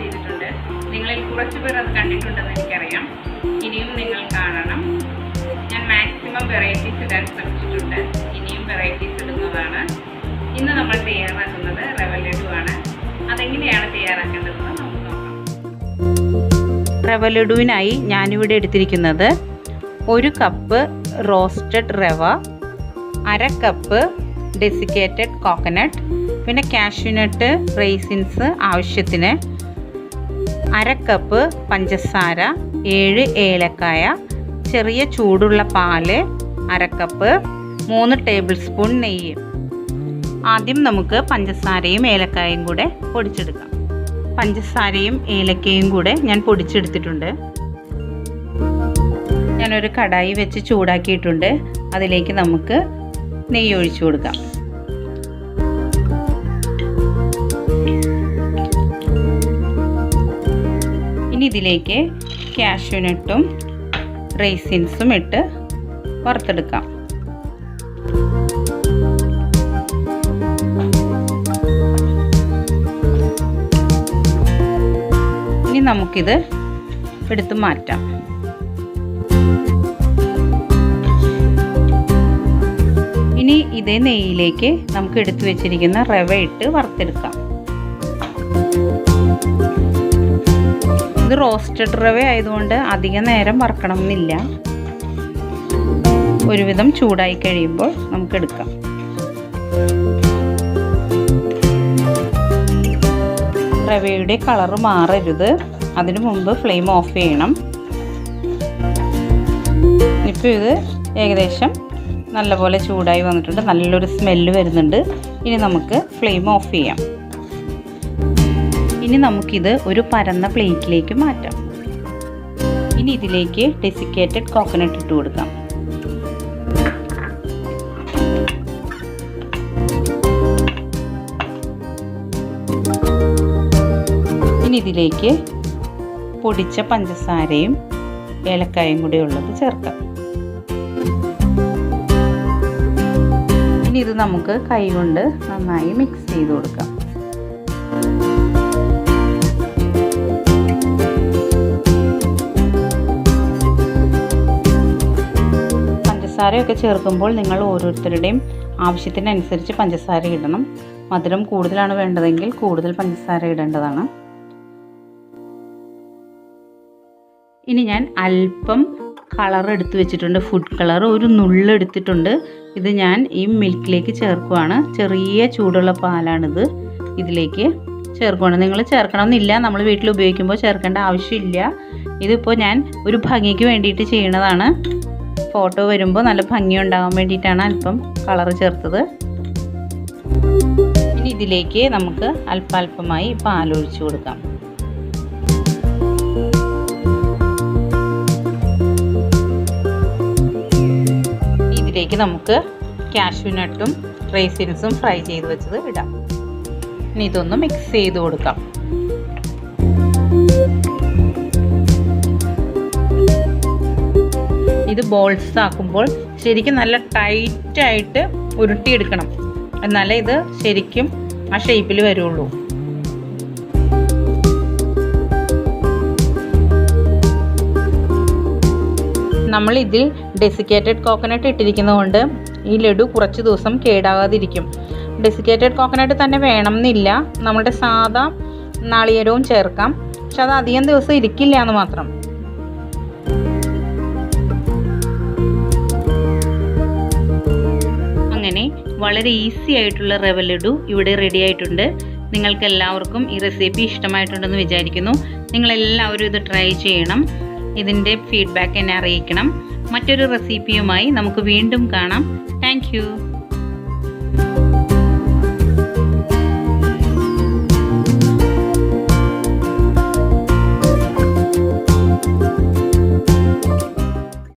ചെയ്തിട്ടുണ്ട്. നിങ്ങളിൽ കുറച്ച് പേർ അത് കണ്ടിട്ടുണ്ടെന്ന് എനിക്കറിയാം. ഇനിയും നിങ്ങൾ കാണണം. ഞാൻ മാക്സിമം വെറൈറ്റീസ് ഇടാൻ ശ്രമിച്ചിട്ടുണ്ട്. ഇനിയും വെറൈറ്റീസ് ഇടുന്നതാണ്. ഇന്ന് നമ്മൾ തയ്യാറാക്കുന്നത് റവ ലഡു ആണ്. അതെങ്ങനെയാണ് തയ്യാറാക്കേണ്ടതെന്ന് നമുക്ക് നോക്കാം. റവ ലഡുവിനായി ഞാനിവിടെ എടുത്തിരിക്കുന്നത് 1 കപ്പ് റോസ്റ്റഡ് റവ, 1/2 കപ്പ് ഡെസിക്കേറ്റഡ് കോക്കനട്ട്, പിന്നെ കാഷ്യൂനട്ട്, റൈസിൻസ് ആവശ്യത്തിന്, 1/2 കപ്പ് പഞ്ചസാര, 7 ഏലക്കായ, ചെറിയ ചൂടുള്ള പാല്, 1/2 കപ്പ്, 3 ടേബിൾ സ്പൂൺ നെയ്യ്. ആദ്യം നമുക്ക് പഞ്ചസാരയും ഏലക്കായും കൂടെ പൊടിച്ചെടുക്കാം. പഞ്ചസാരയും ഏലക്കയും കൂടെ ഞാൻ പൊടിച്ചെടുത്തിട്ടുണ്ട്. ഞാനൊരു കടായി വെച്ച് ചൂടാക്കിയിട്ടുണ്ട്. അതിലേക്ക് നമുക്ക് നെയ്യ് ഒഴിച്ചു കൊടുക്കാം. ഇനി ഇതിലേക്ക് കാഷ്യൂനട്ടും റൈസിൻസും ഇട്ട് വറുത്തെടുക്കാം. ഇനി നമുക്കിത് എടുത്ത് മാറ്റാം. ഇനി ഇതേ നെയ്യിലേക്ക് നമുക്ക് എടുത്തു വെച്ചിരിക്കുന്ന റവ ഇട്ട് വറുത്തെടുക്കാം. ഇത് റോസ്റ്റഡ് റവ ആയതുകൊണ്ട് അധികം നേരം വറക്കണമെന്നില്ല. ഒരുവിധം ചൂടായി കഴിയുമ്പോൾ നമുക്കെടുക്കാം. റവയുടെ കളറ് മാറരുത്. അതിനു മുമ്പ് ഫ്ലെയിം ഓഫ് ചെയ്യണം. ഇപ്പോൾ ഇത് ഏകദേശം നല്ലപോലെ ചൂടായി വന്നിട്ടുണ്ട്. നല്ലൊരു സ്മെല്ല് വരുന്നുണ്ട്. ഇനി നമുക്ക് ഫ്ലെയിം ഓഫ് ചെയ്യാം. ഇനി നമുക്കിത് ഒരു പരന്ന പ്ലേറ്റിലേക്ക് മാറ്റാം. ഇനി ഇതിലേക്ക് ഡെസിക്കേറ്റഡ് കോക്കനട്ട് ഇട്ട് കൊടുക്കാം. ഇനി ഇതിലേക്ക് പൊടിച്ച പഞ്ചസാരയും ഏലക്കായും കൂടി ഉള്ളത് ചേർക്കാം. ഇനി ഇത് നമുക്ക് കൈകൊണ്ട് നന്നായി മിക്സ് ചെയ്ത് കൊടുക്കാം. പഞ്ചസാരയൊക്കെ ചേർക്കുമ്പോൾ നിങ്ങൾ ഓരോരുത്തരുടെയും ആവശ്യത്തിനനുസരിച്ച് പഞ്ചസാര ഇടണം. മധുരം കൂടുതലാണ് വേണ്ടതെങ്കിൽ കൂടുതൽ പഞ്ചസാര ഇടേണ്ടതാണ്. ഇനി ഞാൻ അല്പം കളർ എടുത്ത് വെച്ചിട്ടുണ്ട്. ഫുഡ് കളർ ഒരു നുള്ളെടുത്തിട്ടുണ്ട്. ഇത് ഞാൻ ഈ മിൽക്കിലേക്ക് ചേർക്കുവാണ്. ചെറിയ ചൂടുള്ള പാലാണിത്. ഇതിലേക്ക് ചേർക്കുവാണ്. നിങ്ങൾ ചേർക്കണമെന്നില്ല. നമ്മൾ വീട്ടിൽ ഉപയോഗിക്കുമ്പോൾ ചേർക്കേണ്ട ആവശ്യമില്ല. ഇതിപ്പോൾ ഞാൻ ഒരു ഭംഗിക്ക് വേണ്ടിയിട്ട് ചെയ്യണതാണ്. ഫോട്ടോ വരുമ്പോൾ നല്ല ഭംഗി ഉണ്ടാകാൻ വേണ്ടിയിട്ടാണ് അല്പം കളർ ചേർത്തത്. ഇനി ഇതിലേക്ക് നമുക്ക് അല്പാൽപമായി പാലൊഴിച്ചു കൊടുക്കാം. ഇതിലേക്ക് നമുക്ക് കാഷ്യൂനട്ടും റൈസിൻസും ഫ്രൈ ചെയ്ത് വെച്ചത് ഇടാം. ഇനി ഇതൊന്ന് മിക്സ് ചെയ്ത് കൊടുക്കാം. ഇത് ബോൾസ് ആക്കുമ്പോൾ ശരിക്കും നല്ല ടൈറ്റായിട്ട് ഉരുട്ടിയെടുക്കണം. എന്നാലേ ഇത് ശരിക്കും ആ ഷേപ്പിൽ വരുള്ളൂ. നമ്മൾ ഇതിൽ ഡെസിക്കേറ്റഡ് കോക്കനട്ട് ഇട്ടിരിക്കുന്നതുകൊണ്ട് ഈ ലഡു കുറച്ച് ദിവസം കേടാകാതിരിക്കും. ഡെസിക്കേറ്റഡ് കോക്കനട്ട് തന്നെ വേണം എന്നില്ല. നമ്മുടെ സാധാ നാളികേരവും ചേർക്കാം. പക്ഷെ അത് അധികം ദിവസം ഇരിക്കില്ല എന്ന് മാത്രം. അങ്ങനെ വളരെ ഈസി ആയിട്ടുള്ള റവ ലഡു ഇവിടെ റെഡി ആയിട്ടുണ്ട്. നിങ്ങൾക്ക് എല്ലാവർക്കും ഈ റെസിപ്പി ഇഷ്ടമായിട്ടുണ്ടെന്ന് വിചാരിക്കുന്നു. നിങ്ങളെല്ലാവരും ഇത് ട്രൈ ചെയ്യണം. ഇതിൻ്റെ ഫീഡ്ബാക്ക് എന്നെ അറിയിക്കണം. മറ്റൊരു റെസിപ്പിയുമായി നമുക്ക് വീണ്ടും കാണാം. Thank you.